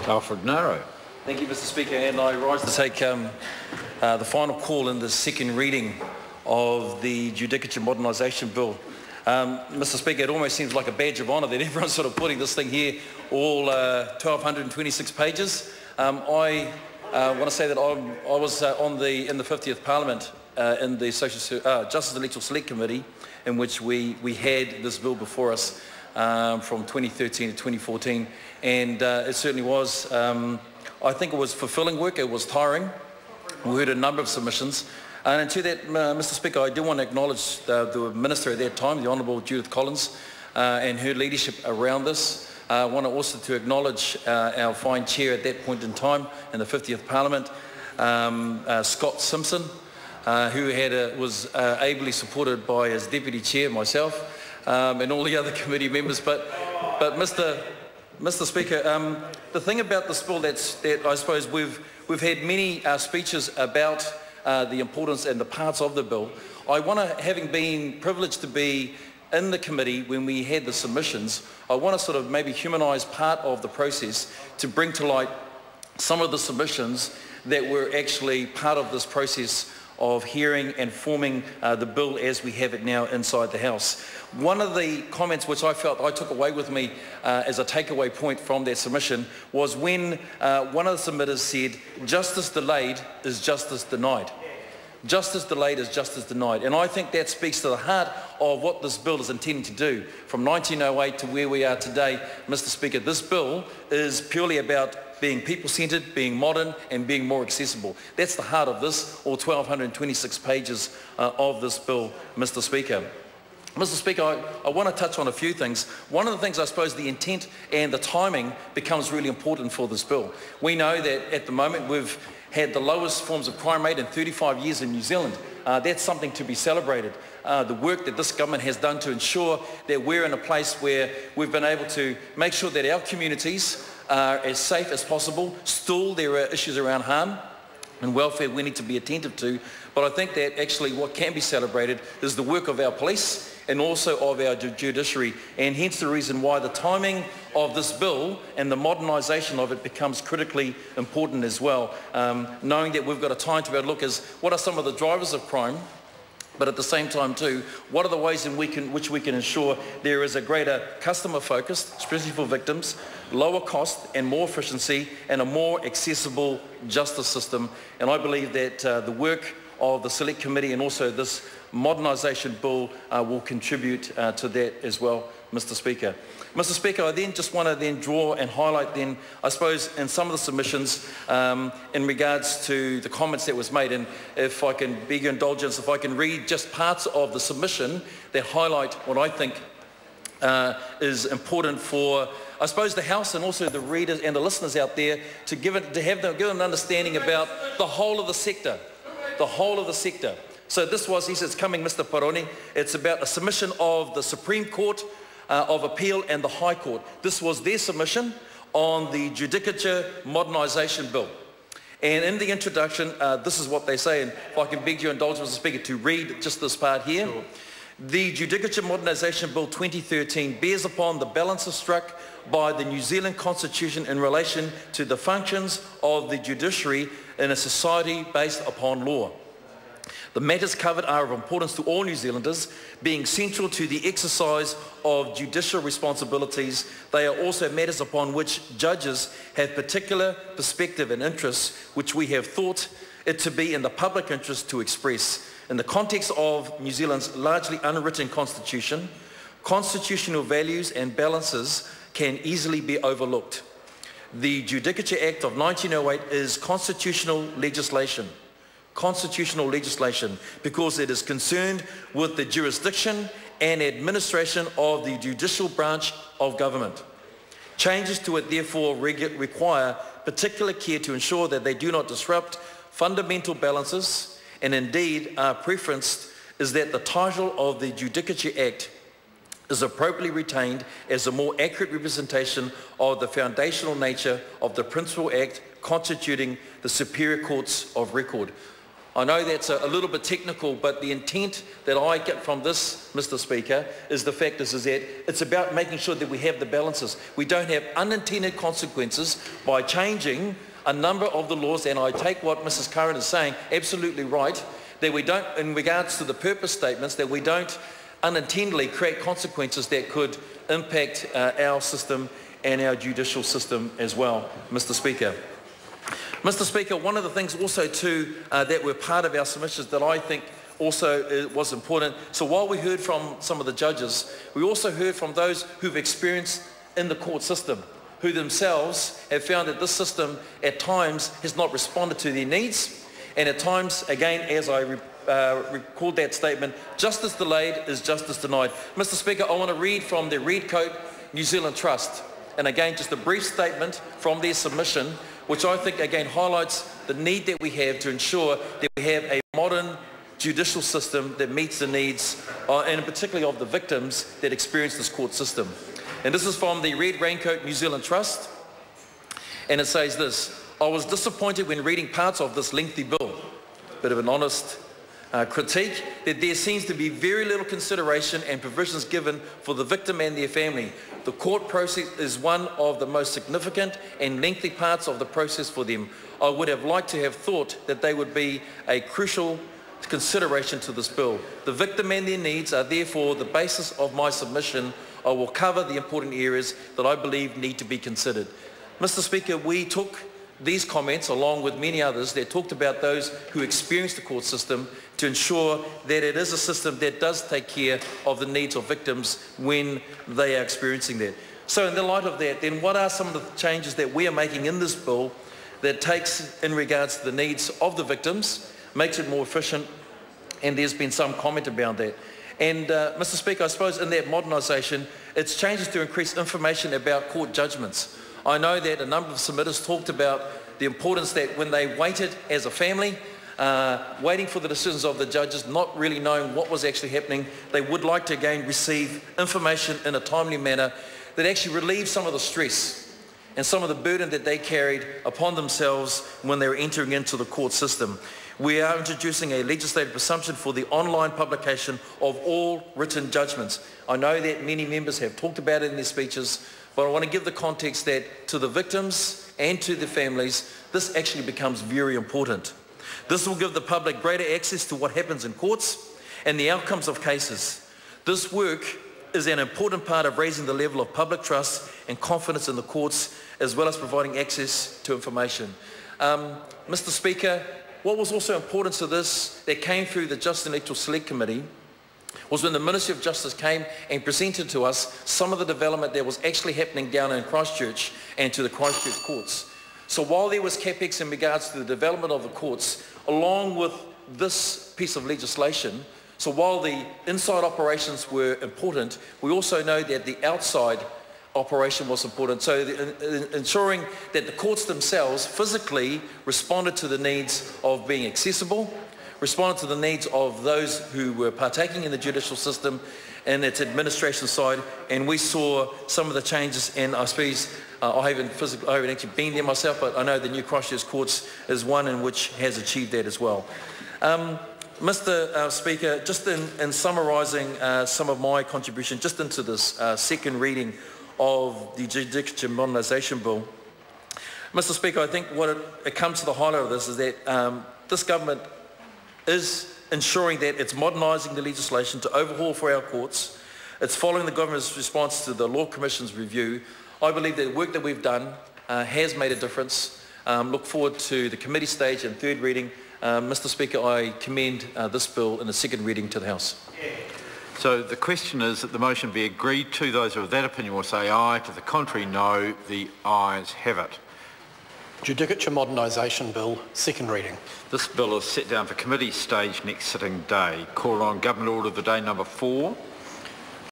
Alfred Narrow. Thank you, Mr. Speaker, and I rise to take the final call in the second reading of the Judicature Modernisation Bill. Mr. Speaker, it almost seems like a badge of honour that everyone's sort of putting this thing here, all 1,226 pages. I want to say that I was in the 50th Parliament in the Justice and Electoral Select Committee, in which we had this bill before us from 2013 to 2014, and it certainly was. I think it was fulfilling work. It was tiring. We heard a number of submissions. And to that, Mr. Speaker, I do want to acknowledge the Minister at that time, the Honourable Judith Collins, and her leadership around this. I want also to acknowledge our fine chair at that point in time in the 50th Parliament, Scott Simpson, who was ably supported by his deputy chair, myself, and all the other committee members. But Mr. Speaker, the thing about this bill that I suppose we've had many speeches about the importance and the parts of the bill. I want to, having been privileged to be in the committee when we had the submissions, I want to sort of maybe humanise part of the process to bring to light some of the submissions that were actually part of this process of hearing and forming the bill as we have it now inside the House. One of the comments which I felt I took away with me as a takeaway point from that submission was when one of the submitters said, "Justice delayed is justice denied." Justice delayed is justice denied. And I think that speaks to the heart of what this bill is intending to do. From 1908 to where we are today, Mr. Speaker, this bill is purely about being people-centred, being modern and being more accessible. That's the heart of this, all 1,226 pages of this bill, Mr. Speaker. Mr. Speaker, I want to touch on a few things. One of the things, I suppose, the intent and the timing becomes really important for this bill. We know that at the moment we've had the lowest forms of crime rate in 35 years in New Zealand. That's something to be celebrated. The work that this government has done to ensure that we're in a place where we've been able to make sure that our communities are as safe as possible. Still, there are issues around harm and welfare we need to be attentive to, but I think that actually what can be celebrated is the work of our police and also of our judiciary, and hence the reason why the timing of this bill and the modernisation of it becomes critically important as well, knowing that we've got a time to be able to look as what are some of the drivers of crime, but at the same time too, what are the ways in which we can ensure there is a greater customer focus, especially for victims, lower cost and more efficiency, and a more accessible justice system. And I believe that the work of the Select Committee and also this modernisation bill will contribute to that as well, Mr. Speaker. Mr. Speaker, I then just want to then draw and highlight then, I suppose, in some of the submissions in regards to the comments that was made, and if I can beg your indulgence, if I can read just parts of the submission that highlight what I think is important for, I suppose, the House and also the readers and the listeners out there to give them an understanding about the whole of the sector, the whole of the sector. So this was, he says, coming, Mr. Paroni, it's about a submission of the Supreme Court of Appeal and the High Court. This was their submission on the Judicature Modernisation Bill. And in the introduction, this is what they say, and if I can beg your indulgence, Mr. Speaker, to read just this part here. Sure. The Judicature Modernisation Bill 2013 bears upon the balances struck by the New Zealand Constitution in relation to the functions of the judiciary in a society based upon law. The matters covered are of importance to all New Zealanders, being central to the exercise of judicial responsibilities. They are also matters upon which judges have particular perspective and interests, which we have thought it to be in the public interest to express. In the context of New Zealand's largely unwritten constitution, constitutional values and balances can easily be overlooked. The Judicature Act of 1908 is constitutional legislation because it is concerned with the jurisdiction and administration of the judicial branch of government. Changes to it therefore require particular care to ensure that they do not disrupt fundamental balances, and indeed our preference is that the title of the Judicature Act is appropriately retained as a more accurate representation of the foundational nature of the principal act constituting the Superior Courts of Record. I know that's a little bit technical, but the intent that I get from this, Mr. Speaker, is the fact is that it's about making sure that we have the balances. We don't have unintended consequences by changing a number of the laws, and I take what Mrs. Curran is saying absolutely right, that we don't, in regards to the purpose statements, that we don't unintendedly create consequences that could impact our system and our judicial system as well, Mr. Speaker. Mr. Speaker, one of the things also too that were part of our submissions that I think also was important, so while we heard from some of the judges, we also heard from those who've experienced in the court system, who themselves have found that this system at times has not responded to their needs, and at times, again, as I recalled that statement, justice delayed is justice denied. Mr. Speaker, I want to read from the Redcoat New Zealand Trust, and again, just a brief statement from their submission, which I think again highlights the need that we have to ensure that we have a modern judicial system that meets the needs, and particularly of the victims that experience this court system. And this is from the Red Raincoat New Zealand Trust, and it says this: I was disappointed when reading parts of this lengthy bill, bit of an honest critique, that there seems to be very little consideration and provisions given for the victim and their family. The court process is one of the most significant and lengthy parts of the process for them. I would have liked to have thought that they would be a crucial consideration to this bill. The victim and their needs are therefore the basis of my submission. I will cover the important areas that I believe need to be considered. Mr. Speaker, we took these comments, along with many others, that talked about those who experience the court system, to ensure that it is a system that does take care of the needs of victims when they are experiencing that. So in the light of that, then what are some of the changes that we are making in this bill that takes in regards to the needs of the victims, makes it more efficient, and there's been some comment about that. And Mr. Speaker, I suppose in that modernisation, it's changes to increase information about court judgments. I know that a number of submitters talked about the importance that when they waited as a family, waiting for the decisions of the judges, not really knowing what was actually happening, they would like to again receive information in a timely manner that actually relieves some of the stress and some of the burden that they carried upon themselves when they were entering into the court system. We are introducing a legislative presumption for the online publication of all written judgments. I know that many members have talked about it in their speeches, but I want to give the context that to the victims and to the families, this actually becomes very important. This will give the public greater access to what happens in courts and the outcomes of cases. This work is an important part of raising the level of public trust and confidence in the courts, as well as providing access to information. Mr. Speaker, what was also important to this that came through the Justice and Electoral Select Committee was when the Ministry of Justice came and presented to us some of the development that was actually happening down in Christchurch and to the Christchurch courts. So while there was CapEx in regards to the development of the courts, along with this piece of legislation, so while the inside operations were important, we also know that the outside operation was important. So ensuring that the courts themselves physically responded to the needs of being accessible, responded to the needs of those who were partaking in the judicial system and its administration side, and we saw some of the changes, and I suppose I haven't actually been there myself, but I know the new Christchurch courts is one in which has achieved that as well. Mr. Speaker, just in summarising some of my contribution just into this second reading of the Judicature Modernisation Bill, Mr. Speaker, I think what it comes to the highlight of this is that this government is ensuring that it's modernising the legislation to overhaul for our courts. It's following the government's response to the Law Commission's review. I believe that the work that we've done has made a difference. Look forward to the committee stage and third reading. Mr. Speaker, I commend this bill in the second reading to the House. So the question is that the motion be agreed to. Those who are of that opinion will say aye. To the contrary, no. The ayes have it. Judicature Modernisation Bill, second reading. This bill is set down for committee stage next sitting day. Call on Government Order of the Day number 4.